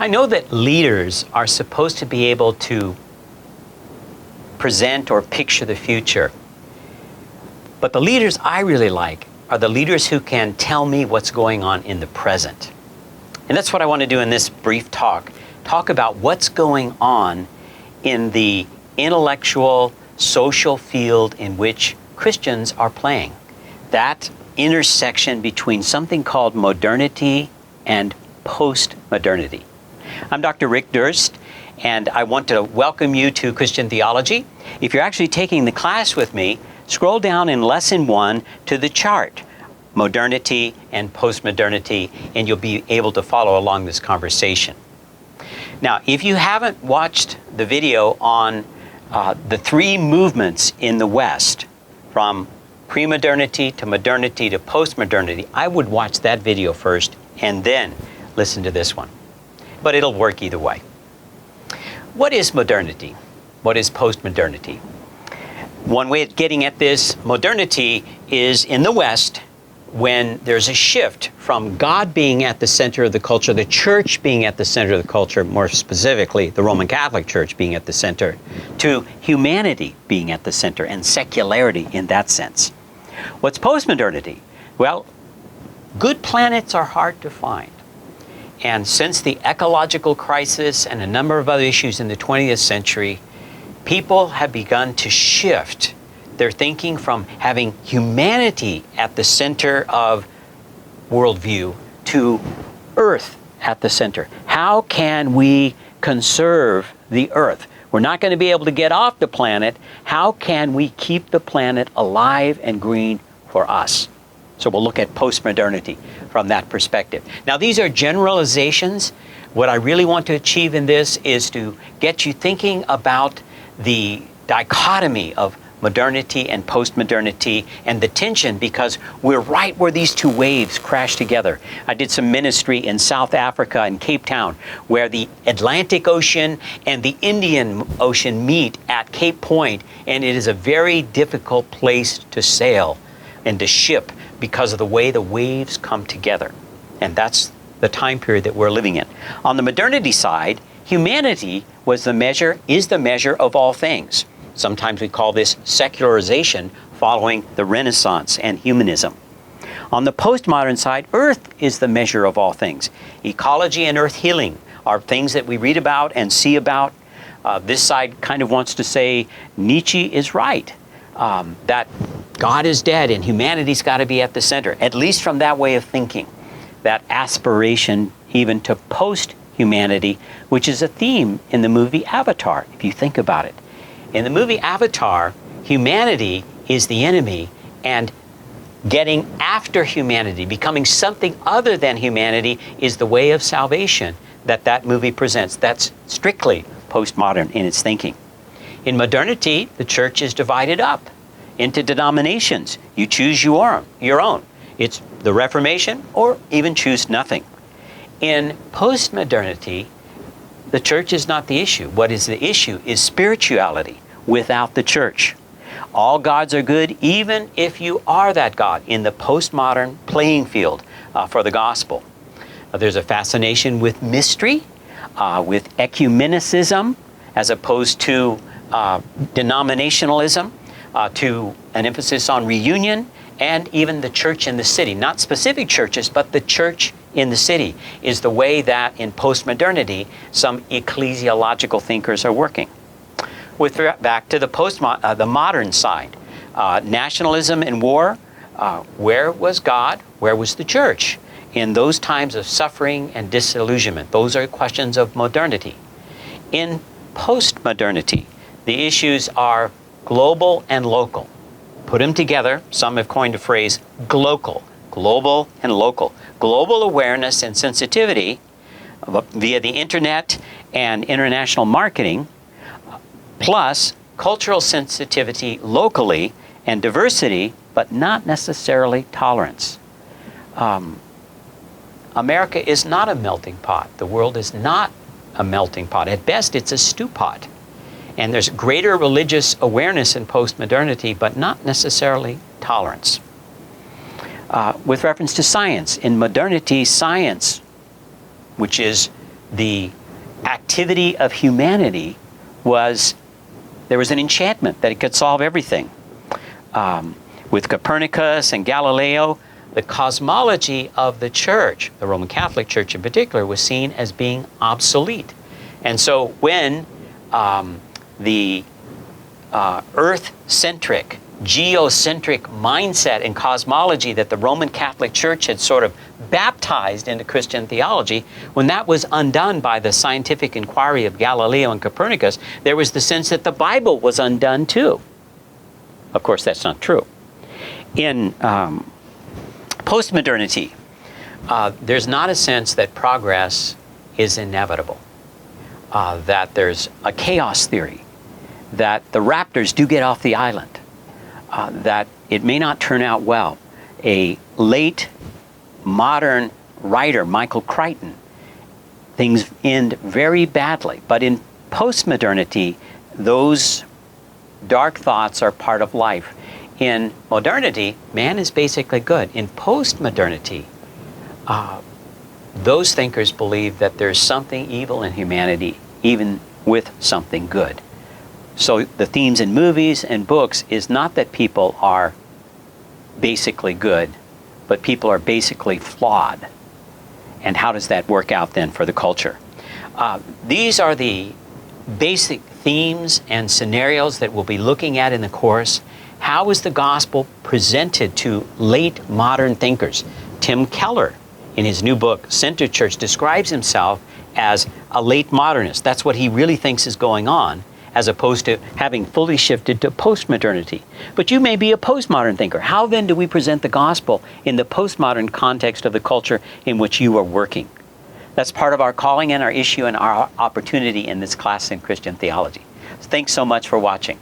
I know that leaders are supposed to be able to present or picture the future. But the leaders I really like are the leaders who can tell me what's going on in the present. And that's what I want to do in this brief talk. Talk about what's going on in the intellectual, social field in which Christians are playing. That intersection between something called modernity and post-modernity. I'm Dr. Rick Durst, and I want to welcome you to Christian Theology. If you're actually taking the class with me, scroll down in Lesson 1 to the chart, modernity and post-modernity, and you'll be able to follow along this conversation. Now, if you haven't watched the video on the three movements in the West, from pre-modernity to modernity to post-modernity, I would watch that video first and then listen to this one. But it'll work either way. What is modernity? What is post-modernity? One way of getting at this, modernity is in the West when there's a shift from God being at the center of the culture, the church being at the center of the culture, more specifically the Roman Catholic Church being at the center, to humanity being at the center and secularity in that sense. What's post-modernity? Well, good planets are hard to find. And since the ecological crisis and a number of other issues in the 20th century, people have begun to shift their thinking from having humanity at the center of worldview to Earth at the center. How can we conserve the Earth? We're not going to be able to get off the planet. How can we keep the planet alive and green for us? So we'll look at post-modernity from that perspective. Now, these are generalizations. What I really want to achieve in this is to get you thinking about the dichotomy of modernity and post-modernity and the tension, because we're right where these two waves crash together. I did some ministry in South Africa in Cape Town where the Atlantic Ocean and the Indian Ocean meet at Cape Point, and it is a very difficult place to sail and to ship because of the way the waves come together. And that's the time period that we're living in. On the modernity side, humanity is the measure of all things. Sometimes we call this secularization following the Renaissance and humanism. On the postmodern side, Earth is the measure of all things. Ecology and earth healing are things that we read about and see about. This side kind of wants to say Nietzsche is right, that God is dead and humanity's got to be at the center, at least from that way of thinking, that aspiration even to post-humanity, which is a theme in the movie Avatar, if you think about it. In the movie Avatar, humanity is the enemy, and getting after humanity, becoming something other than humanity, is the way of salvation that movie presents. That's strictly postmodern in its thinking. In modernity, the church is divided up into denominations. You choose your own. It's the Reformation or even choose nothing. In post-modernity, the church is not the issue. What is the issue is spirituality without the church. All gods are good, even if you are that God, in the postmodern playing field for the gospel. There's a fascination with mystery, with ecumenicism, as opposed to denominationalism, to an emphasis on reunion, and even the church in the city. Not specific churches, but the church in the city is the way that in post-modernity some ecclesiological thinkers are working. Back to the modern side, nationalism and war, where was God? Where was the church? In those times of suffering and disillusionment, those are questions of modernity. In post-modernity, the issues are global and local. Put them together, some have coined a phrase, glocal, global and local. Global awareness and sensitivity via the internet and international marketing, plus cultural sensitivity locally and diversity, but not necessarily tolerance. America is not a melting pot. The world is not a melting pot. At best, it's a stew pot. And there's greater religious awareness in post-modernity, but not necessarily tolerance. With reference to science, in modernity, science, which is the activity of humanity was, there was an enchantment that it could solve everything. With Copernicus and Galileo, the cosmology of the church, the Roman Catholic Church in particular, was seen as being obsolete. And so when the earth-centric, geocentric mindset and cosmology that the Roman Catholic Church had sort of baptized into Christian theology, when that was undone by the scientific inquiry of Galileo and Copernicus, there was the sense that the Bible was undone too. Of course, that's not true. In post-modernity, there's not a sense that progress is inevitable, that there's a chaos theory, that the raptors do get off the island, that it may not turn out well. A late modern writer, Michael Crichton, things end very badly. But in post-modernity, those dark thoughts are part of life. In modernity, man is basically good. In post-modernity, those thinkers believe that there's something evil in humanity, even with something good. So the themes in movies and books is not that people are basically good, but people are basically flawed. And how does that work out then for the culture? These are the basic themes and scenarios that we'll be looking at in the course. How is the gospel presented to late modern thinkers? Tim Keller, in his new book, Center Church, describes himself as a late modernist. That's what he really thinks is going on, as opposed to having fully shifted to postmodernity. But you may be a postmodern thinker. How then do we present the gospel in the postmodern context of the culture in which you are working? That's part of our calling and our issue and our opportunity in this class in Christian theology. Thanks so much for watching.